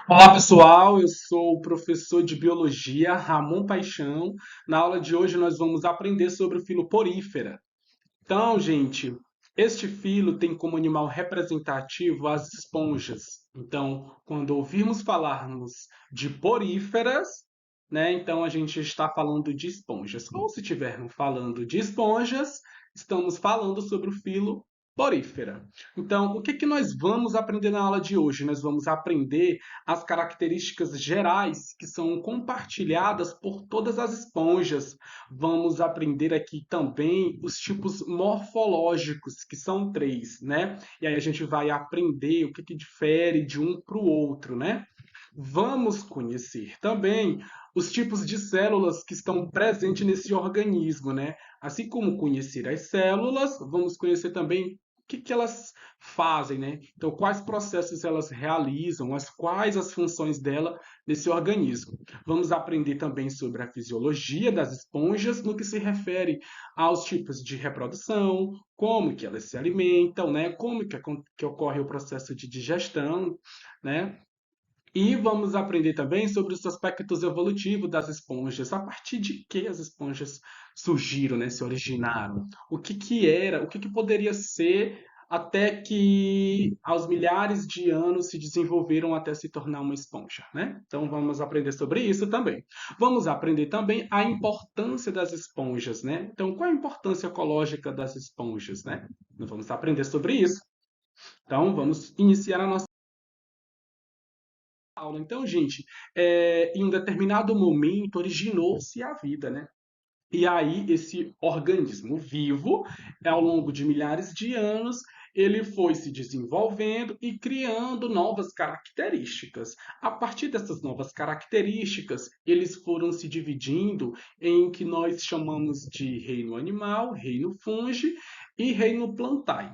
Olá, pessoal. Eu sou o professor de biologia Ramon Paixão. Na aula de hoje nós vamos aprender sobre o filo Porífera. Então, gente, este filo tem como animal representativo as esponjas. Então, quando ouvirmos falarmos de poríferas, né, então a gente está falando de esponjas. Ou se estivermos falando de esponjas, estamos falando sobre o filo porífera. Então, o que que nós vamos aprender na aula de hoje? Nós vamos aprender as características gerais que são compartilhadas por todas as esponjas. Vamos aprender aqui também os tipos morfológicos, que são três, né? E aí a gente vai aprender o que que difere de um para o outro, né? Vamos conhecer também os tipos de células que estão presentes nesse organismo, né? Assim como conhecer as células, vamos conhecer também o que que elas fazem, né? Então, quais processos elas realizam, quais as funções dela nesse organismo. Vamos aprender também sobre a fisiologia das esponjas no que se refere aos tipos de reprodução, como que elas se alimentam, né? Como que ocorre o processo de digestão, né? E vamos aprender também sobre os aspectos evolutivos das esponjas, a partir de que as esponjas surgiram, né, se originaram, o que que era, o que que poderia ser até que aos milhares de anos se desenvolveram até se tornar uma esponja, né? Então vamos aprender sobre isso também. Vamos aprender também a importância das esponjas, né? Então qual a importância ecológica das esponjas, né? Nós vamos aprender sobre isso. Então vamos iniciar a nossa aula. Então, gente, em um determinado momento originou-se a vida, né? E aí, esse organismo vivo, ao longo de milhares de anos, ele foi se desenvolvendo e criando novas características. A partir dessas novas características, eles foram se dividindo em que nós chamamos de reino animal, reino fungi e reino plantae.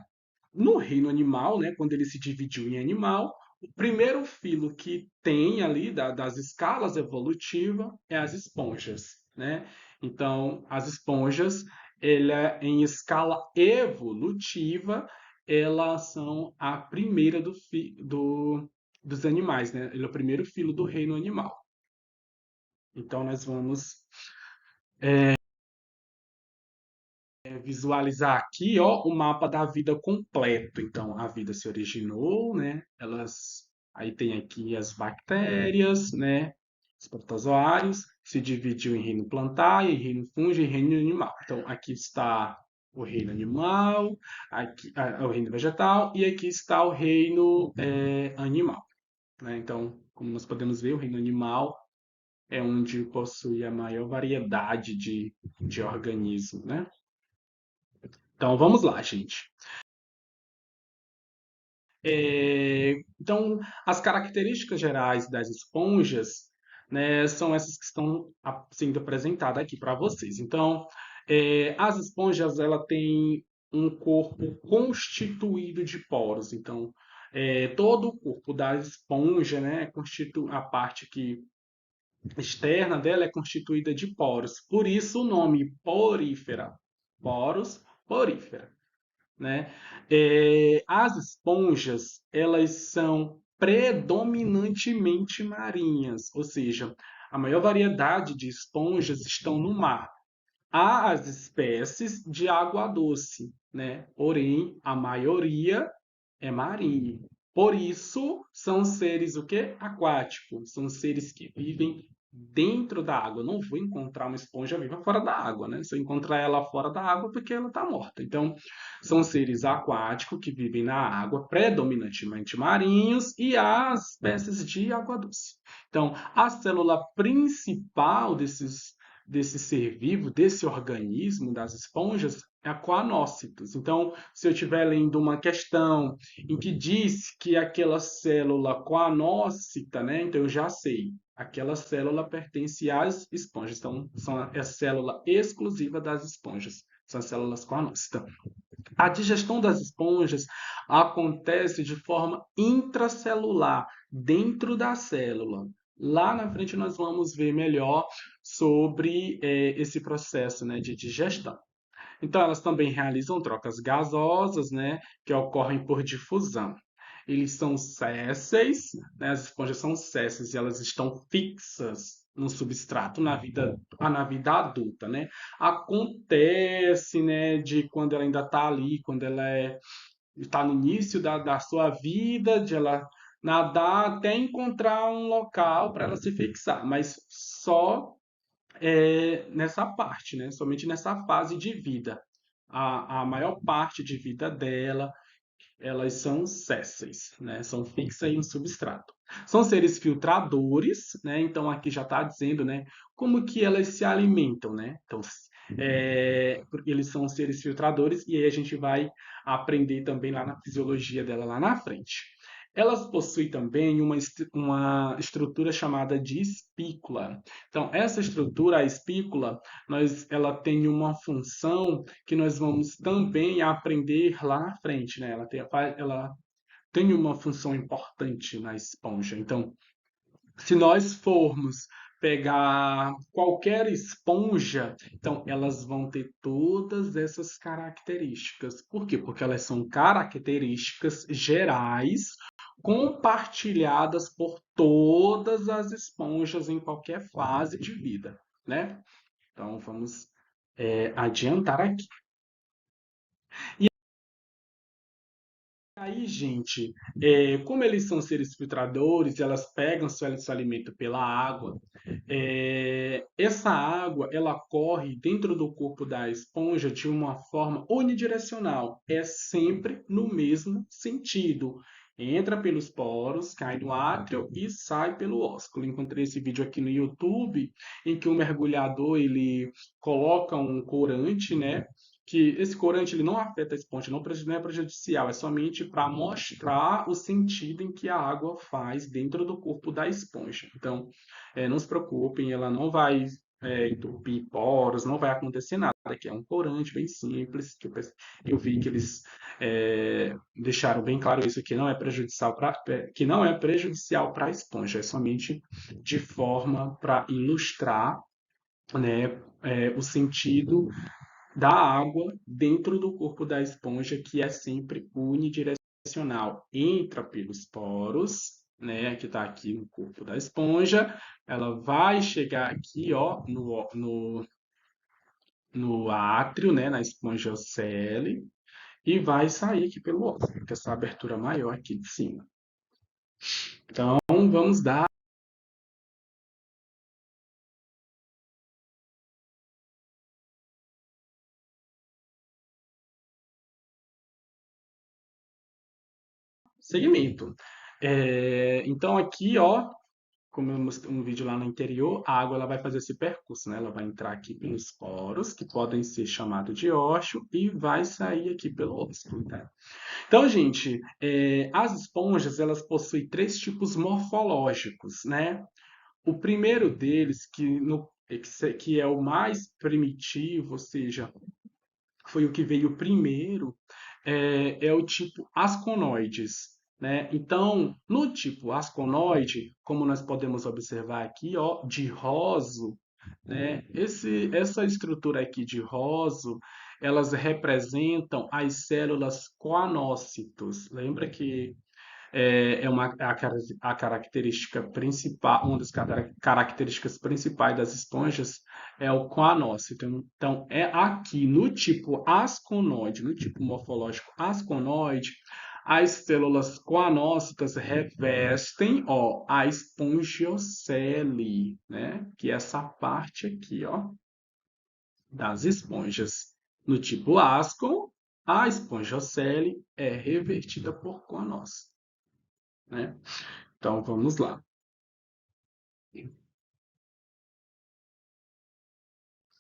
No reino animal, né, quando ele se dividiu em animal, o primeiro filo que tem ali das escalas evolutivas é as esponjas, né? Então, as esponjas, ela, em escala evolutiva, elas são a primeira dos animais, né? Ele é o primeiro filo do reino animal. Então, nós vamos visualizar aqui, ó, o mapa da vida completo. Então, a vida se originou, né? Aí tem aqui as bactérias, né? Os protozoários, se dividiu em reino plantar, em reino fungi e reino animal. Então, aqui está o reino animal, aqui o reino vegetal e aqui está o reino animal, né? Então, como nós podemos ver, o reino animal é onde possui a maior variedade de organismos, né? Então vamos lá, gente. Então, as características gerais das esponjas, né, são essas que estão sendo apresentadas aqui para vocês. Então, as esponjas ela tem um corpo constituído de poros. Então, todo o corpo da esponja, né, constitui a parte que externa dela é constituída de poros. Por isso o nome porífera. Poros, porífera, né? As esponjas, elas são predominantemente marinhas, ou seja, a maior variedade de esponjas estão no mar. Há as espécies de água doce, né? Porém, a maioria é marinha. Por isso, são seres o quê? Aquáticos. São seres que vivem dentro da água. Eu não vou encontrar uma esponja viva fora da água, né? Se eu encontrar ela fora da água, porque ela está morta. Então, são seres aquáticos que vivem na água, predominantemente marinhos, e há as espécies de água doce. Então, a célula principal desse ser vivo, desse organismo, das esponjas, é a coanócitos. Então, se eu estiver lendo uma questão em que diz que aquela célula coanócita, né, então eu já sei, aquela célula pertence às esponjas. Então, é a célula exclusiva das esponjas. São as células coanócitas. A digestão das esponjas acontece de forma intracelular, dentro da célula. Lá na frente nós vamos ver melhor sobre esse processo, né, de digestão. Então, elas também realizam trocas gasosas, né, que ocorrem por difusão. eles são sésseis, né? As esponjas são sésseis e elas estão fixas no substrato na vida adulta, né? Acontece, né, de quando ela ainda está ali, quando ela está no início da sua vida, de ela nadar até encontrar um local para ela se fixar, mas só nessa parte, né? Somente nessa fase de vida. A maior parte de vida dela, elas são sésseis, né? São fixas em um substrato. São seres filtradores, né? Então aqui já está dizendo, né? Como que elas se alimentam, né? Então, porque eles são seres filtradores e aí a gente vai aprender também lá na fisiologia dela lá na frente. Elas possuem também uma estrutura chamada de espícula. Então, essa estrutura, a espícula, ela tem uma função que nós vamos também aprender lá na frente, né? Ela tem uma função importante na esponja. Então, se nós formos pegar qualquer esponja, então elas vão ter todas essas características. Por quê? Porque elas são características gerais compartilhadas por todas as esponjas em qualquer fase de vida, né? Então vamos adiantar aqui. Aí, gente, como eles são seres filtradores, elas pegam seu alimento pela água. Essa água, ela corre dentro do corpo da esponja de uma forma unidirecional. É sempre no mesmo sentido. Entra pelos poros, cai no átrio e sai pelo ósculo. Encontrei esse vídeo aqui no YouTube, em que o mergulhador ele coloca um corante, né? Que esse corante ele não afeta a esponja, não é prejudicial, é somente para mostrar o sentido em que a água faz dentro do corpo da esponja. Então, não se preocupem, ela não vai entupir poros, não vai acontecer nada, que é um corante bem simples, que eu vi que eles deixaram bem claro isso, que não é prejudicial para a esponja, é somente de forma para ilustrar, né, o sentido da água dentro do corpo da esponja, que é sempre unidirecional. Entra pelos poros, né, que está aqui no corpo da esponja, ela vai chegar aqui, ó, no átrio, né, na esponja ocele, e vai sair aqui pelo ósseo, que é essa abertura maior aqui de cima. Então, vamos dar seguimento. Então, aqui, ó, como eu mostrei um vídeo lá no interior, a água ela vai fazer esse percurso, né? Ela vai entrar aqui pelos poros, que podem ser chamados de ósseo, e vai sair aqui pelo ósculo, tá? Então, gente, as esponjas elas possuem três tipos morfológicos, né? O primeiro deles, que é o mais primitivo, ou seja, foi o que veio primeiro, é o tipo asconoides, né? Então, no tipo asconoide, como nós podemos observar aqui, ó, de roso, né? Essa estrutura aqui de roso, elas representam as células coanócitos. Lembra que a característica principal, uma das características principais das esponjas é o coanócito. Então, é aqui no tipo asconoide, no tipo morfológico asconoide, as células coanócitas revestem, ó, a espongiocele, né? Que é essa parte aqui, ó, das esponjas. No tipo asco, a espongiocele é revertida por coanócito, né? Então vamos lá.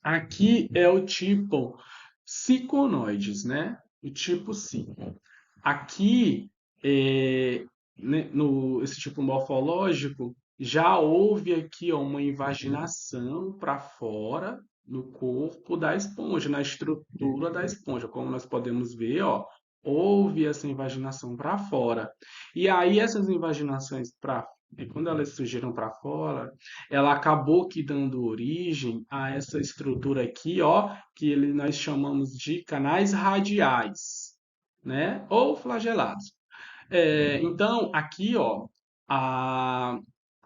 Aqui é o tipo ciconoides, né? O tipo cico. Aqui, né, esse tipo morfológico, já houve aqui ó, uma invaginação para fora no corpo da esponja, na estrutura da esponja. Como nós podemos ver, ó, houve essa invaginação para fora. E aí essas invaginações quando elas surgiram para fora, ela acabou que dando origem a essa estrutura aqui, ó, que nós chamamos de canais radiais, né? Ou flagelados. Então, aqui, ó, a,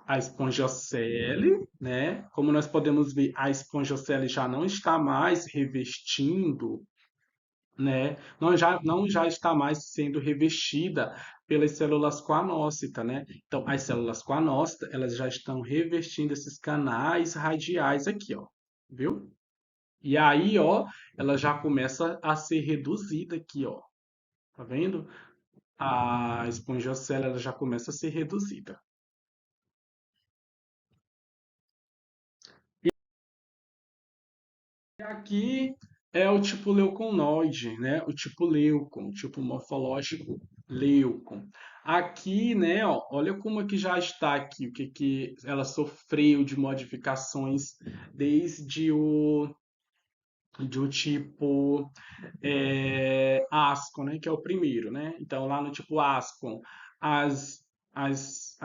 a espongiocele, né? Como nós podemos ver, a espongiocele já não está mais revestindo, né? Não já está mais sendo revestida pelas células coanócitas, né? Então, as células coanócitas, elas já estão revestindo esses canais radiais aqui, ó, viu? E aí, ó, ela já começa a ser reduzida aqui, ó. Tá vendo? A espongiocele ela já começa a ser reduzida. E aqui é o tipo leuconoide, né? O tipo leucon, o tipo morfológico leucon. Aqui, né, ó, olha como aqui já está aqui, o que que ela sofreu de modificações desde o tipo Ascon, né, que é o primeiro, né? Então, lá no tipo Ascon, as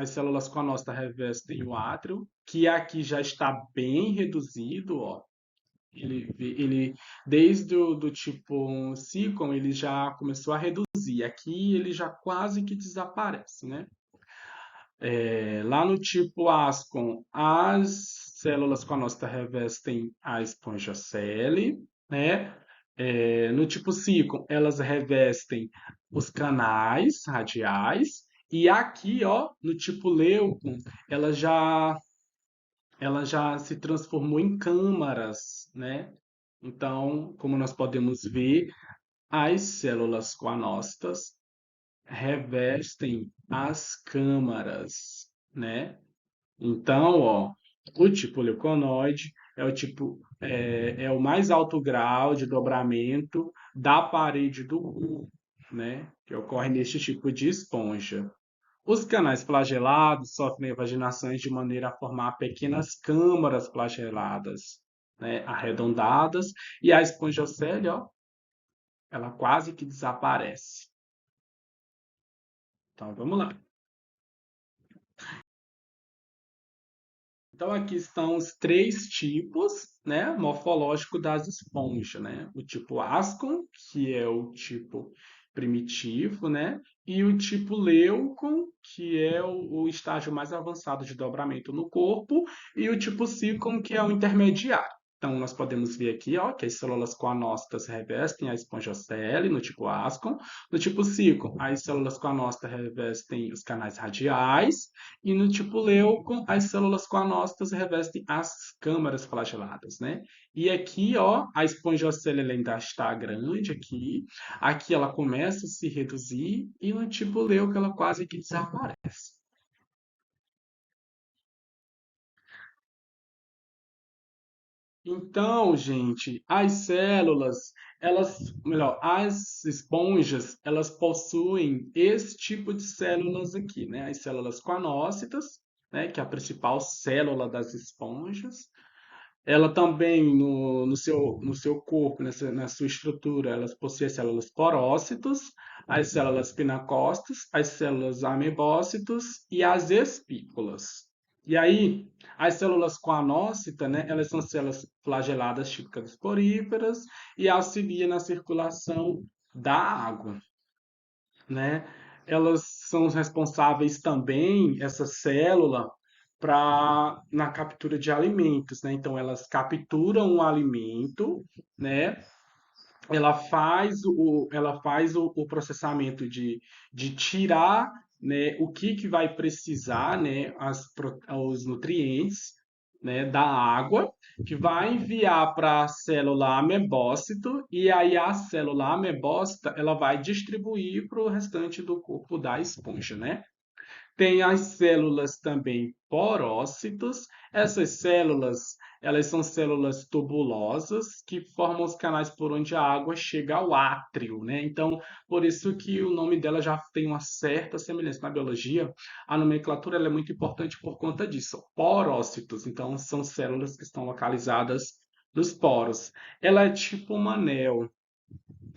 células coanócitas revestem o átrio, que aqui já está bem reduzido, ó. Ele desde o do tipo Sicon, ele já começou a reduzir. Aqui ele já quase que desaparece, né? Lá no tipo Ascon, as células coanócitas revestem a espongiocele, né? No tipo Sicon, elas revestem os canais radiais. E aqui, ó, no tipo Leucon, ela já, ela já se transformou em câmaras, né? Então, como nós podemos ver, as células coanócitas revestem as câmaras, né? Então, ó, o tipo leuconoide é o mais alto grau de dobramento da parede do cu, né? Que ocorre neste tipo de esponja. Os canais flagelados sofrem evaginações de maneira a formar pequenas câmaras flageladas, né, arredondadas, e a espongiocele, ó, ela quase que desaparece. Então, vamos lá. Então, aqui estão os três tipos, né, morfológicos das esponjas, né? O tipo Ascon, que é o tipo primitivo, né? E o tipo Leucon, que é o estágio mais avançado de dobramento no corpo, e o tipo Sicon, que é o intermediário. Então, nós podemos ver aqui, ó, que as células coanócitas revestem a espongiocele no tipo Ascon. No tipo Sicon, as células coanócitas revestem os canais radiais. E no tipo leucon, as células coanócitas revestem as câmaras flageladas, né? E aqui, ó, a espongiocele ela ainda está grande aqui. Aqui ela começa a se reduzir e no tipo leucon ela quase que desaparece. Então, gente, as esponjas, elas possuem esse tipo de células aqui, né? As células coanócitas, né? Que é a principal célula das esponjas. Ela também, no seu corpo, na sua estrutura, elas possuem as células porócitos, as células pinacócitas, as células amebócitos e as espículas. E aí, as células coanócitas, né, elas são células flageladas típicas poríferas e auxiliam na circulação da água, né? Elas são responsáveis também, essa célula, na captura de alimentos, né? Então, elas capturam o alimento, né? Ela faz o processamento de tirar, né, o que vai precisar, né, os nutrientes, né, da água, que vai enviar para a célula amebócito, e aí a célula amebócita ela vai distribuir para o restante do corpo da esponja, né? Tem as células também porócitos. Essas células, elas são células tubulosas que formam os canais por onde a água chega ao átrio, né? Então, por isso que o nome dela já tem uma certa semelhança na biologia. A nomenclatura ela é muito importante por conta disso. Porócitos, então são células que estão localizadas nos poros. Ela é tipo um anel,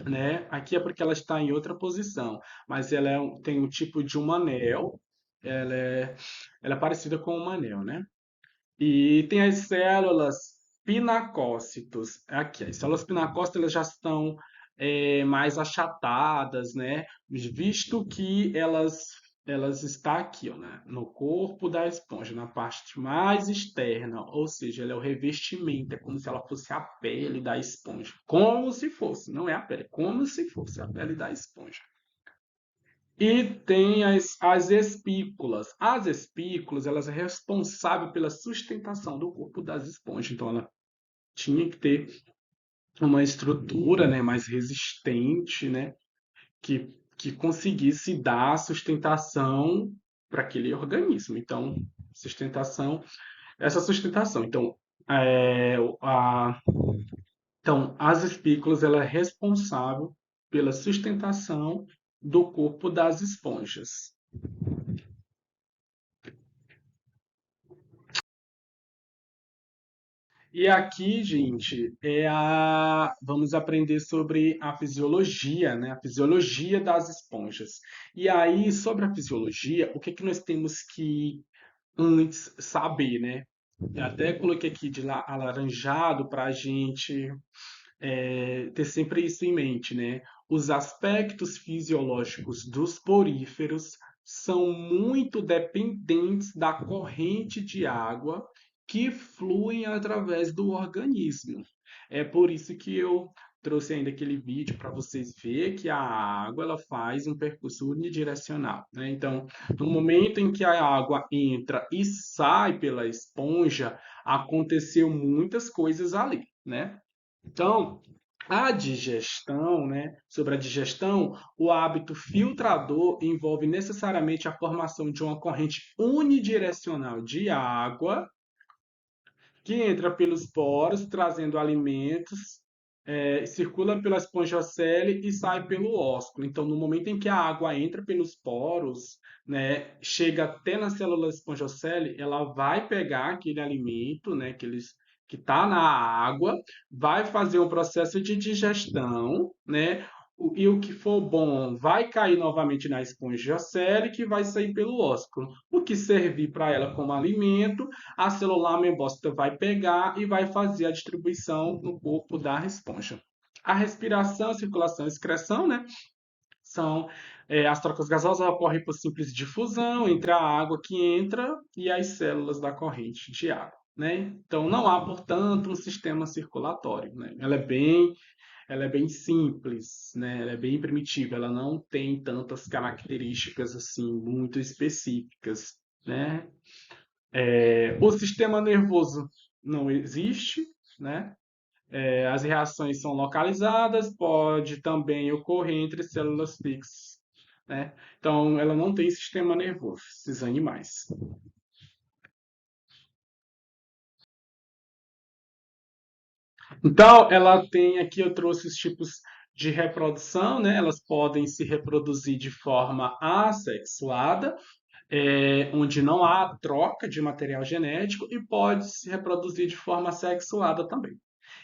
né? Aqui é porque ela está em outra posição, mas tem o tipo de um anel, ela é, ela é parecida com um anel, né? E tem as células pinacócitos. Aqui, as células pinacócitas elas já estão mais achatadas, né? Visto que elas estão aqui, ó, né? No corpo da esponja, na parte mais externa, ou seja, ela é o revestimento, é como se ela fosse a pele da esponja, como se fosse, não é a pele, como se fosse a pele da esponja. E tem as espículas. As espículas, elas são responsáveis pela sustentação do corpo das esponjas. Então, ela tinha que ter uma estrutura, né, mais resistente, né, que conseguisse dar sustentação para aquele organismo. Então, sustentação, essa sustentação. Então, é, a, as espículas ela é responsável pela sustentação do corpo das esponjas. E aqui, gente, vamos aprender sobre a fisiologia, né? A fisiologia das esponjas. E aí, sobre a fisiologia, o que que nós temos que antes saber, né? Eu até coloquei aqui de alaranjado para a gente ter sempre isso em mente, né? Os aspectos fisiológicos dos poríferos são muito dependentes da corrente de água que fluem através do organismo. É por isso que eu trouxe ainda aquele vídeo para vocês verem que a água ela faz um percurso unidirecional, né? Então, no momento em que a água entra e sai pela esponja, aconteceu muitas coisas ali, né? Então, a digestão, né? Sobre a digestão, o hábito filtrador envolve necessariamente a formação de uma corrente unidirecional de água que entra pelos poros, trazendo alimentos, circula pela espongiocele e sai pelo ósculo. Então, no momento em que a água entra pelos poros, né, chega até na célula espongiocele, ela vai pegar aquele alimento, né, que está na água, vai fazer um processo de digestão, né? E o que for bom vai cair novamente na espongiocele, que vai sair pelo ósculo. O que servir para ela como alimento, a célula amebócita vai pegar e vai fazer a distribuição no corpo da esponja. A respiração, circulação e excreção, né? São as trocas gasosas ocorrem por simples difusão entre a água que entra e as células da corrente de água. Né? Então, não há, portanto, um sistema circulatório. Né? Ela é bem simples, né? Ela é bem primitiva, ela não tem tantas características assim muito específicas. Né? O sistema nervoso não existe, né? As reações são localizadas, pode também ocorrer entre células fixas, né? Então, ela não tem sistema nervoso, esses animais. Então, ela tem aqui, eu trouxe os tipos de reprodução, né? Elas podem se reproduzir de forma assexuada, onde não há troca de material genético, e pode se reproduzir de forma sexuada também.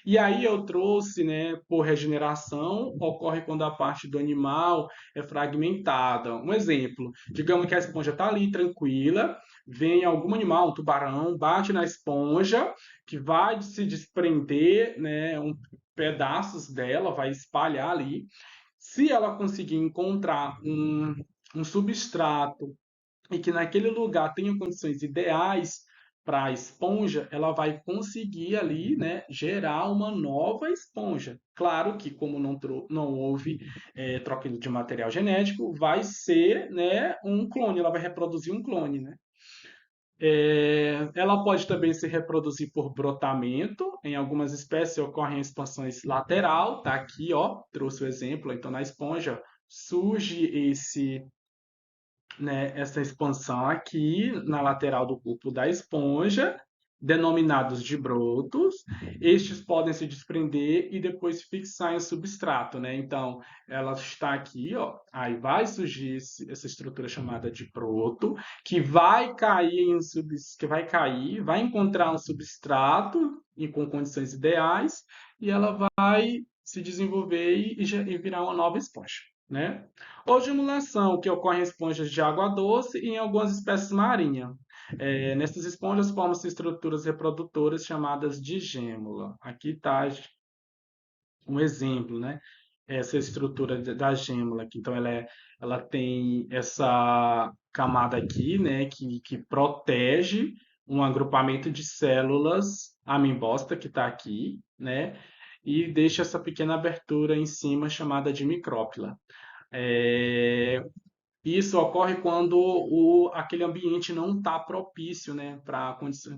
E aí eu trouxe, né, por regeneração, ocorre quando a parte do animal é fragmentada. Um exemplo, digamos que a esponja está ali tranquila, vem algum animal, um tubarão, bate na esponja, que vai se desprender, né, pedaços dela, vai espalhar ali. Se ela conseguir encontrar um substrato e que naquele lugar tenha condições ideais para a esponja, ela vai conseguir ali, né, gerar uma nova esponja. Claro que, como não houve troca de material genético, vai ser, né, um clone, ela vai reproduzir um clone. Né? Ela pode também se reproduzir por brotamento. Em algumas espécies ocorrem expansões lateral, tá aqui, ó, trouxe o exemplo. Então, na esponja surge essa expansão aqui na lateral do corpo da esponja, denominados de brotos. Estes podem se desprender e depois fixar em substrato, né? Então, ela está aqui, ó, aí vai surgir essa estrutura chamada de broto, que vai cair vai encontrar um substrato e com condições ideais, e ela vai se desenvolver e virar uma nova esponja. Né? Ou de emulação, que ocorre em esponjas de água doce e em algumas espécies marinhas. Nessas esponjas formam-se estruturas reprodutoras chamadas de gêmula. Aqui está um exemplo, né? essa estrutura da gêmula aqui. Então, ela tem essa camada aqui, né, que protege um agrupamento de células amimbosta que está aqui, né, e deixa essa pequena abertura em cima chamada de micrópila. É, Isso ocorre quando aquele ambiente não está propício, né,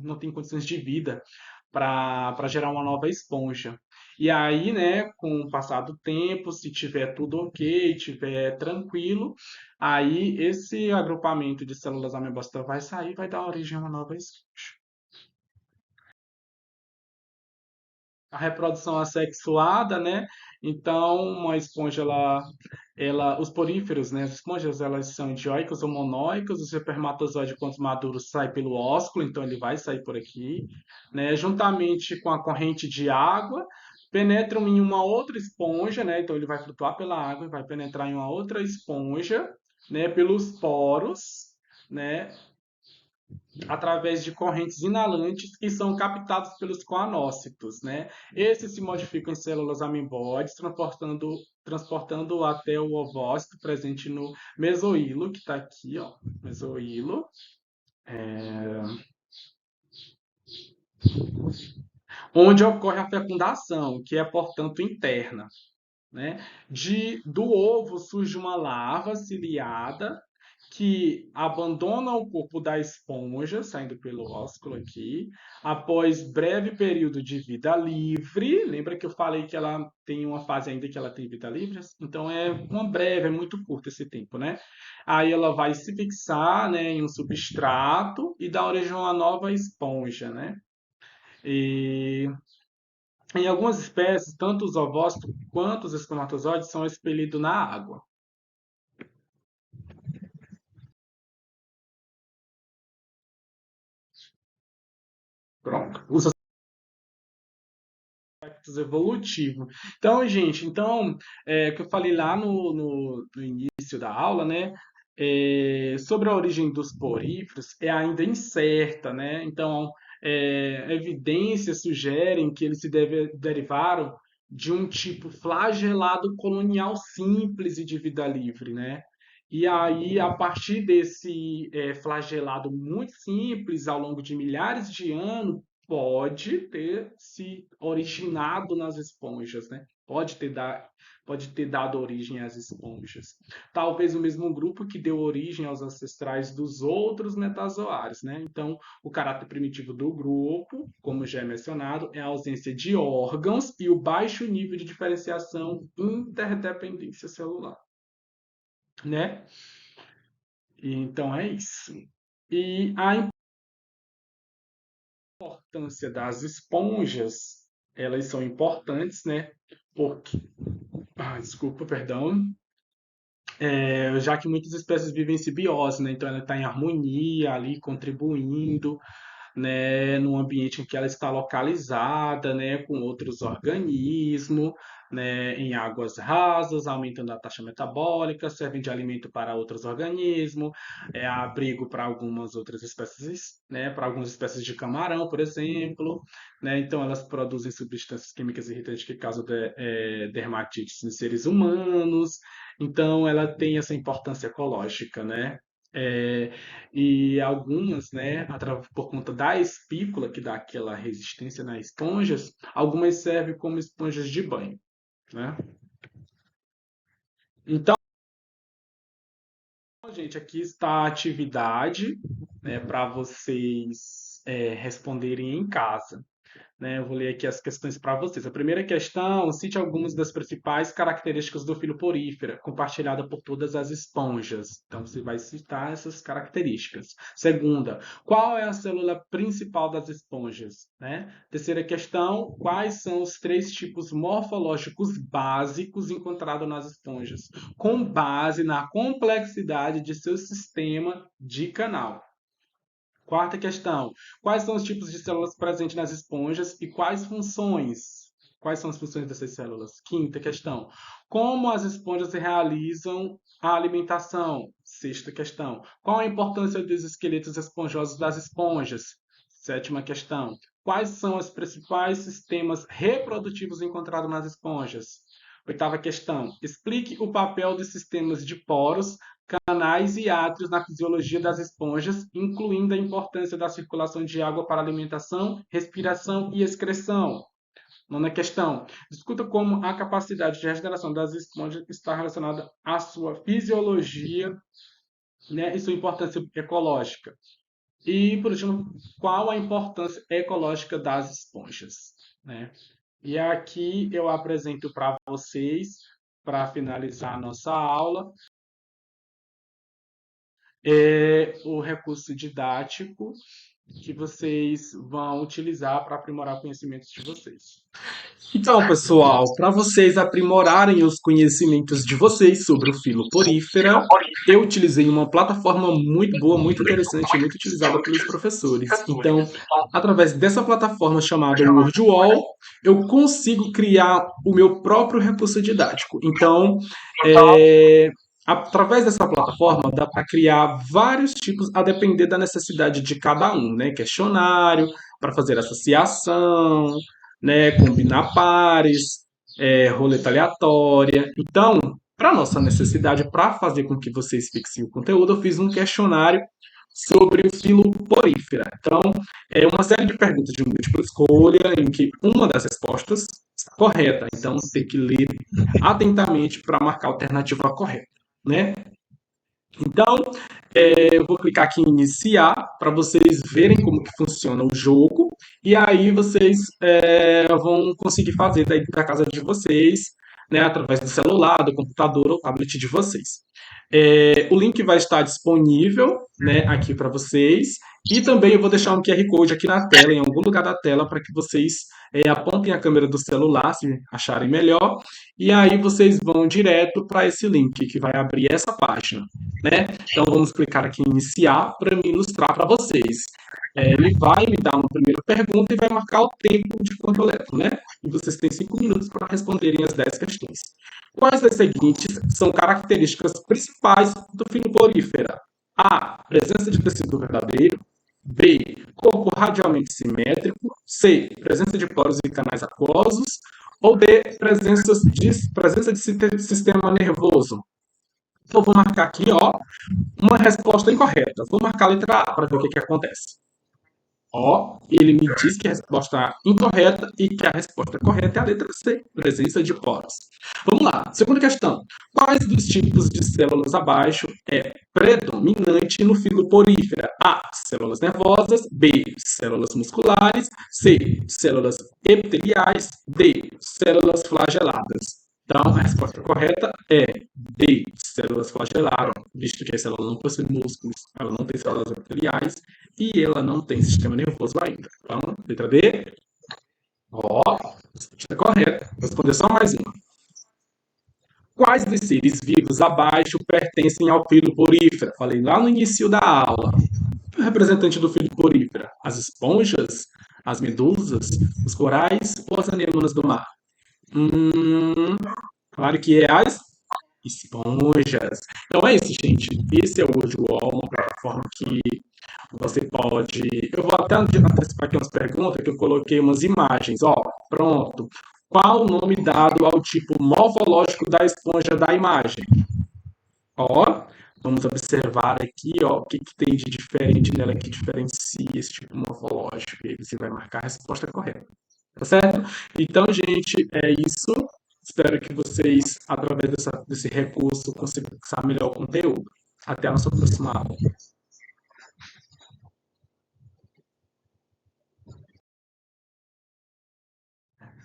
não tem condições de vida para gerar uma nova esponja. E aí, né, com o passar do tempo, se tiver tudo ok, tiver tranquilo, aí esse agrupamento de células amebócitas vai sair e vai dar origem a uma nova esponja. A reprodução assexuada, né? Então, uma esponja, os poríferos, né? As esponjas, elas são dioicas ou monóicas. O espermatozoide, quando maduro, sai pelo ósculo, então ele vai sair por aqui, né? Juntamente com a corrente de água, penetram em uma outra esponja, né? Então ele vai flutuar pela água e vai penetrar em uma outra esponja, né? Pelos poros, né? Através de correntes inalantes que são captados pelos coanócitos, né? Esses se modificam em células amibóides, transportando até o ovócito presente no mesoílo, que está aqui, ó, mesoílo, onde ocorre a fecundação, que é, portanto, interna, né? Do ovo surge uma larva ciliada que abandona o corpo da esponja, saindo pelo ósculo aqui, após breve período de vida livre. Lembra que eu falei que ela tem uma fase ainda que ela tem vida livre? Então é uma breve, é muito curto esse tempo, né? Aí ela vai se fixar, né, em um substrato e dar origem a uma nova esponja, né? E em algumas espécies, tanto os ovócitos quanto os espermatozoides são expelidos na água. Pronto. Os aspectos evolutivos. Então, gente, que eu falei lá no início da aula, né? Sobre a origem dos poríferos é ainda incerta, né? Então, evidências sugerem que eles derivaram de um tipo flagelado colonial simples e de vida livre, né? E aí, a partir desse flagelado muito simples, ao longo de milhares de anos, pode ter se originado nas esponjas, né? Pode ter dado origem às esponjas. Talvez o mesmo grupo que deu origem aos ancestrais dos outros metazoários, né? Então, o caráter primitivo do grupo, como já é mencionado, é a ausência de órgãos e o baixo nível de diferenciação e interdependência celular, né? Então é isso. E a importância das esponjas, elas são importantes, né? Porque, desculpa, perdão, já que muitas espécies vivem em simbiose, né? Então ela está em harmonia ali, contribuindo, né, num ambiente em que ela está localizada, né, com outros organismos, né, em águas rasas, aumentando a taxa metabólica, servem de alimento para outros organismos, abrigo para algumas outras espécies, né, para algumas espécies de camarão, por exemplo, né, então elas produzem substâncias químicas irritantes que causam dermatites em seres humanos, então ela tem essa importância ecológica, né? É, e algumas, né, por conta da espícula que dá aquela resistência nas esponjas, algumas servem como esponjas de banho, né? Então, gente, aqui está a atividade, né, para vocês responderem em casa, né? Eu vou ler aqui as questões para vocês. A primeira questão, cite algumas das principais características do filo porífera, compartilhada por todas as esponjas. Então, você vai citar essas características. Segunda, qual é a célula principal das esponjas, né? Terceira questão, quais são os três tipos morfológicos básicos encontrados nas esponjas, com base na complexidade de seu sistema de canal. Quarta questão: quais são os tipos de células presentes nas esponjas e quais funções? Quais são as funções dessas células? Quinta questão: como as esponjas realizam a alimentação? Sexta questão: qual a importância dos esqueletos esponjosos das esponjas? Sétima questão: quais são os principais sistemas reprodutivos encontrados nas esponjas? Oitava questão. Explique o papel dos sistemas de poros, canais e átrios na fisiologia das esponjas, incluindo a importância da circulação de água para alimentação, respiração e excreção. Nona questão. Discuta como a capacidade de regeneração das esponjas está relacionada à sua fisiologia, né, e sua importância ecológica. E, por último, qual a importância ecológica das esponjas, né? E aqui eu apresento para vocês, para finalizar a nossa aula, o recurso didático que vocês vão utilizar para aprimorar o conhecimento de vocês. Então, pessoal, para vocês aprimorarem os conhecimentos de vocês sobre o filo porífera, eu utilizei uma plataforma muito boa, muito interessante e muito utilizada pelos professores. Então, através dessa plataforma chamada WordWall, eu consigo criar o meu próprio recurso didático. Então, através dessa plataforma, dá para criar vários tipos, a depender da necessidade de cada um, né? Questionário, para fazer associação, né? Combinar pares, roleta aleatória. Então, para nossa necessidade, para fazer com que vocês fixem o conteúdo, eu fiz um questionário sobre o filo porífera. Então, é uma série de perguntas de múltipla escolha, em que uma das respostas está correta. Então, tem que ler atentamente para marcar a alternativa correta, né? Então, eu vou clicar aqui em iniciar para vocês verem como que funciona o jogo e aí vocês vão conseguir fazer daí da casa de vocês, né, através do celular, do computador ou tablet de vocês. O link vai estar disponível, né, aqui para vocês e também eu vou deixar um QR Code aqui na tela, em algum lugar da tela, para que vocês apontem a câmera do celular, se acharem melhor, e aí vocês vão direto para esse link que vai abrir essa página, né? Então vamos clicar aqui em iniciar para me ilustrar para vocês. Ele vai me dar uma primeira pergunta e vai marcar o tempo de quanto eu levo, né? E vocês têm 5 minutos para responderem as 10 questões. Quais das seguintes são características principais do filo porífera? A. Presença de tecido verdadeiro. B. Corpo radialmente simétrico. C. Presença de poros e canais aquosos. Ou D. Presença de sistema nervoso. Então, eu vou marcar aqui, ó, uma resposta incorreta. Vou marcar a letra A para ver o que acontece. Ó, ele me diz que a resposta é incorreta e que a resposta correta é a letra C, presença de poros. Vamos lá, segunda questão. Quais dos tipos de células abaixo é predominante no filo porífera? A. Células nervosas. B. Células musculares. C. Células epiteliais. D. Células flageladas. Então, a resposta correta é D. Células flageladas, visto que a célula não possui músculos, ela não tem células epiteliais e ela não tem sistema nervoso ainda. Então, letra D. Ó, resposta correta. Vou responder só mais uma. Quais dos seres vivos abaixo pertencem ao filo porífera? Falei lá no início da aula. O representante do filo porífera? As esponjas, as medusas, os corais ou as anemonas do mar? Claro que é as esponjas. Então é isso, gente. Esse é o WordWall, uma plataforma que você pode. Eu vou até antecipar aqui umas perguntas que eu coloquei umas imagens. Ó, pronto. Qual o nome dado ao tipo morfológico da esponja da imagem? Ó, vamos observar aqui, ó, o que, que tem de diferente nela que diferencia esse tipo morfológico. E aí você vai marcar a resposta correta. Tá certo? Então, gente, é isso. Espero que vocês, através desse recurso, consigam fixar melhor o conteúdo. Até a nossa próxima aula.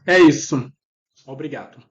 É isso. Obrigado.